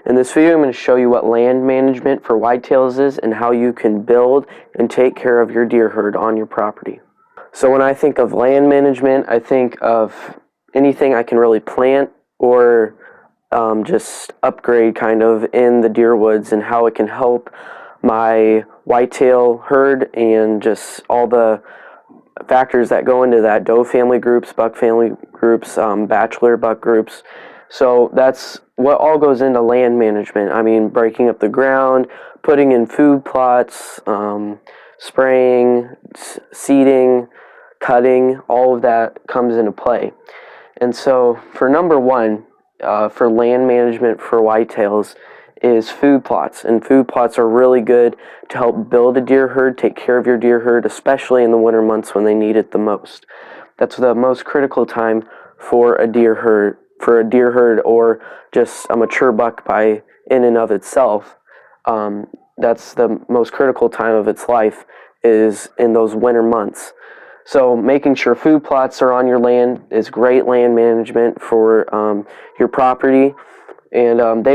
In this video, I'm going to show you what land management for whitetails is and how you can build and take care of your deer herd on your property. So when I think of land management, I think of anything I can really plant or just upgrade kind of in the deer woods, and how it can help my whitetail herd and just all the factors that go into that: doe family groups, buck family groups, bachelor buck groups. So that's what all goes into land management. I mean, breaking up the ground, putting in food plots, spraying, seeding, cutting, all of that comes into play. And so for number one, for land management for whitetails is food plots. And food plots are really good to help build a deer herd, take care of your deer herd, especially in the winter months when they need it the most. That's the most critical time for a deer herd, or just a mature buck by in and of itself. That's the most critical time of its life, is in those winter months. So making sure food plots are on your land is great land management for your property. And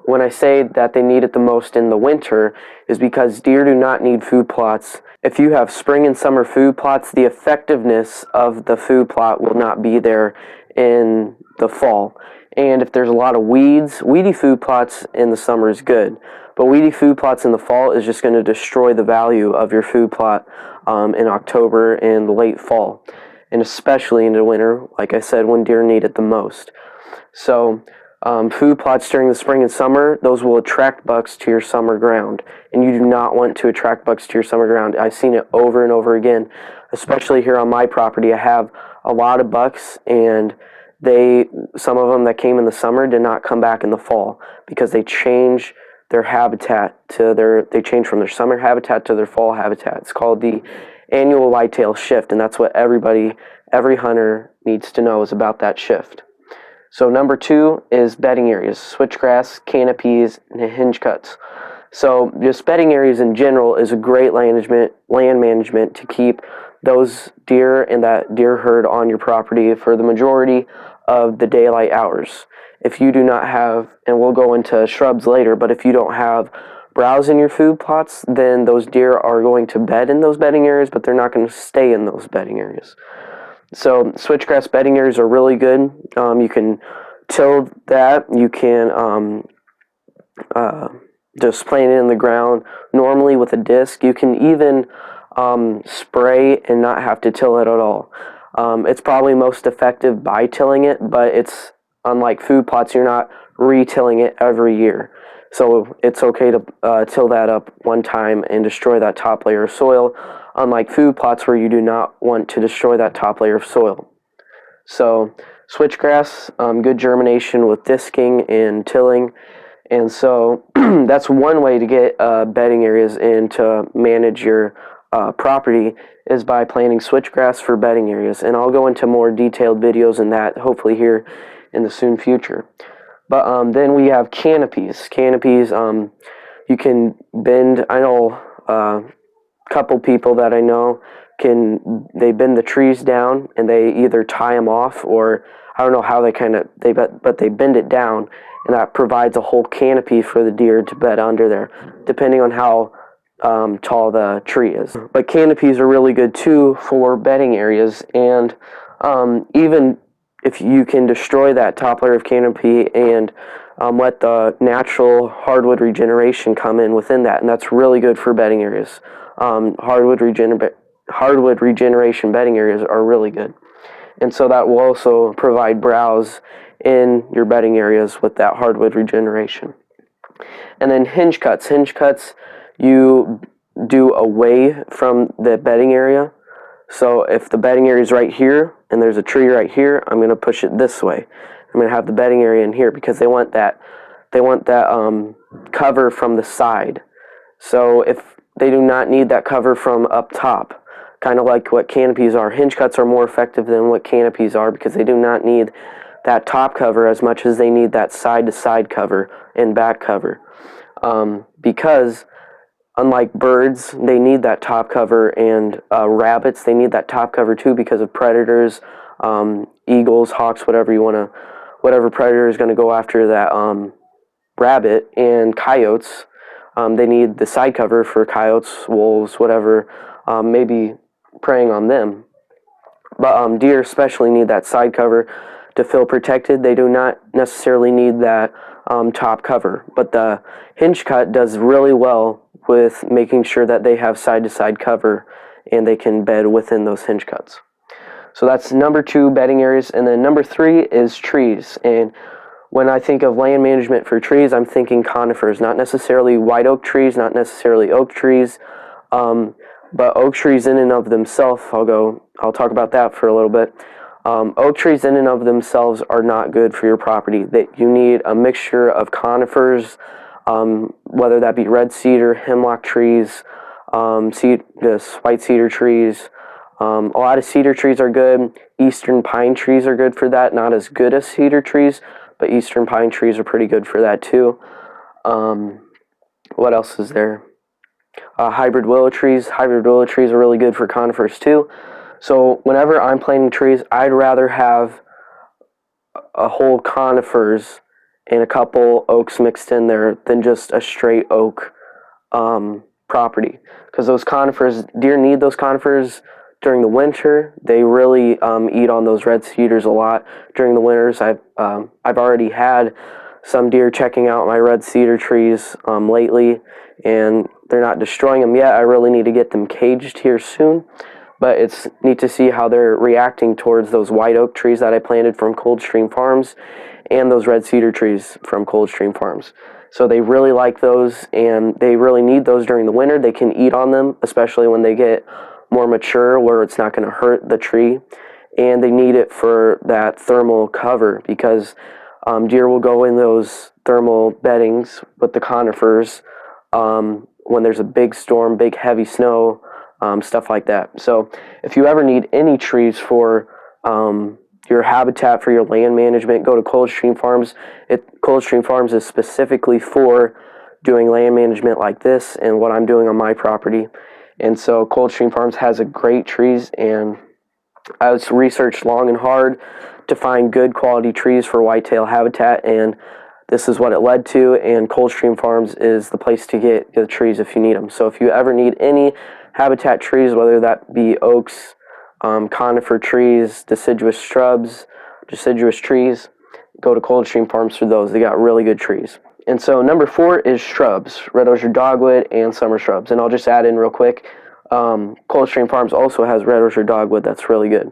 when I say that they need it the most in the winter, is because deer do not need food plots. If you have spring and summer food plots, the effectiveness of the food plot will not be there in the fall. And if there's a lot of weedy food plots in the summer is good, but weedy food plots in the fall is just going to destroy the value of your food plot in October and the late fall, and especially into winter, like I said, when deer need it the most. So food plots during the spring and summer, those will attract bucks to your summer ground, and you do not want to attract bucks to your summer ground. I've seen it over and over again, especially here on my property. I have a lot of bucks, and some of them that came in the summer did not come back in the fall because they change their habitat they change from their summer habitat to their fall habitat. It's called the annual whitetail shift, and that's what every hunter needs to know is about that shift. So number two is bedding areas: switchgrass, canopies, and hinge cuts. So just bedding areas in general is a great land management to keep those deer and that deer herd on your property for the majority of the daylight hours. If you do not have, and we'll go into shrubs later, but if you don't have browse in your food plots, then those deer are going to bed in those bedding areas, but they're not going to stay in those bedding areas. So switchgrass bedding areas are really good. You can till that. You can just plant it in the ground normally with a disc. You can even spray and not have to till it at all. It's probably most effective by tilling it, but it's unlike food plots, you're not re-tilling it every year. So it's okay to till that up one time and destroy that top layer of soil, unlike food plots where you do not want to destroy that top layer of soil. So switchgrass, good germination with disking and tilling. And so that's one way to get bedding areas in to manage your property, is by planting switchgrass for bedding areas. And I'll go into more detailed videos in that hopefully here in the soon future. But then we have canopies. Canopies, you can bend. I know a couple people that I know they bend the trees down and they either tie them off, or I don't know how but they bend it down, and that provides a whole canopy for the deer to bed under there, depending on how tall the tree is. But canopies are really good too for bedding areas, and even if you can destroy that top layer of canopy and let the natural hardwood regeneration come in within that, and that's really good for bedding areas. Hardwood regeneration bedding areas are really good, and so that will also provide browse in your bedding areas with that hardwood regeneration. And then hinge cuts. Hinge cuts you do away from the bedding area. So if the bedding area is right here, and there's a tree right here, I'm going to push it this way. I'm going to have the bedding area in here because they want that cover from the side. So if they do not need that cover from up top, kind of like what canopies are. Hinge cuts are more effective than what canopies are because they do not need that top cover as much as they need that side-to-side cover and back cover. Because unlike birds, they need that top cover, and rabbits, they need that top cover too because of predators, eagles, hawks, whatever predator is going to go after that rabbit, and coyotes. They need the side cover for coyotes, wolves, whatever, maybe preying on them. But deer especially need that side cover to feel protected. They do not necessarily need that top cover. But the hinge cut does really well with making sure that they have side-to-side cover and they can bed within those hinge cuts. So that's number 2, bedding areas. And then number 3 is trees. And when I think of land management for trees, I'm thinking conifers, not necessarily white oak trees, not necessarily oak trees, but oak trees in and of themselves. I'll talk about that for a little bit. Oak trees in and of themselves are not good for your property. You need a mixture of conifers, whether that be red cedar, hemlock trees, white cedar trees. A lot of cedar trees are good. Eastern pine trees are good for that. Not as good as cedar trees, but eastern pine trees are pretty good for that too. What else is there? Hybrid willow trees. Hybrid willow trees are really good for conifers too. So whenever I'm planting trees, I'd rather have a whole conifers and a couple oaks mixed in there than just a straight oak property. Because those conifers, deer need those conifers during the winter. They really eat on those red cedars a lot during the winters. I've already had some deer checking out my red cedar trees lately, and they're not destroying them yet. I really need to get them caged here soon. But it's neat to see how they're reacting towards those white oak trees that I planted from Coldstream Farms and those red cedar trees from Coldstream Farms. So they really like those, and they really need those during the winter. They can eat on them, especially when they get more mature where it's not going to hurt the tree. And they need it for that thermal cover because deer will go in those thermal beddings with the conifers when there's a big storm, big heavy snow, stuff like that. So if you ever need any trees for your habitat for your land management, go to Coldstream Farms. Coldstream Farms is specifically for doing land management like this and what I'm doing on my property. And so Coldstream Farms has a great trees, and I was researched long and hard to find good quality trees for whitetail habitat, and this is what it led to, and Coldstream Farms is the place to get the trees if you need them. So if you ever need any habitat trees, whether that be oaks, conifer trees, deciduous shrubs, deciduous trees, go to Coldstream Farms for those. They got really good trees. And so number 4 is shrubs, red osier dogwood and summer shrubs. And I'll just add in real quick, Coldstream Farms also has red osier dogwood that's really good.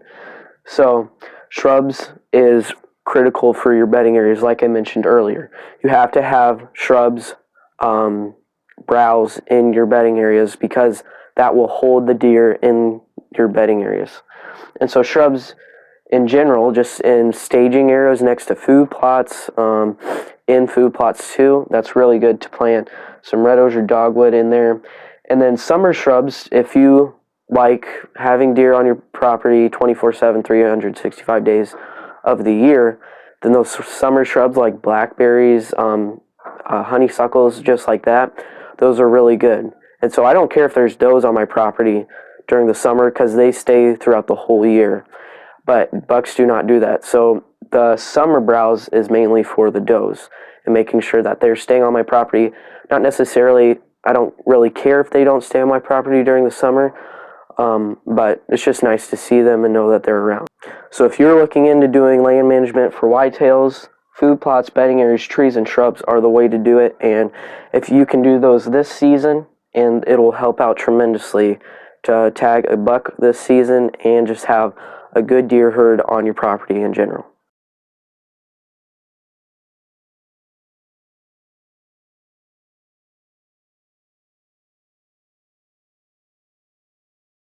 So shrubs is critical for your bedding areas, like I mentioned earlier. You have to have shrubs, browse in your bedding areas because that will hold the deer in your bedding areas. And so shrubs in general, just in staging areas next to food plots, in food plots too, that's really good to plant some red osier dogwood in there. And then summer shrubs, if you like having deer on your property 24/7, 365 days of the year, then those summer shrubs like blackberries, honeysuckles, just like that, those are really good. And so I don't care if there's does on my property during the summer because they stay throughout the whole year. But bucks do not do that. So the summer browse is mainly for the does and making sure that they're staying on my property. Not necessarily, I don't really care if they don't stay on my property during the summer, but it's just nice to see them and know that they're around. So if you're looking into doing land management for whitetails, food plots, bedding areas, trees, and shrubs are the way to do it. And if you can do those this season, and it'll help out tremendously to tag a buck this season and just have a good deer herd on your property in general.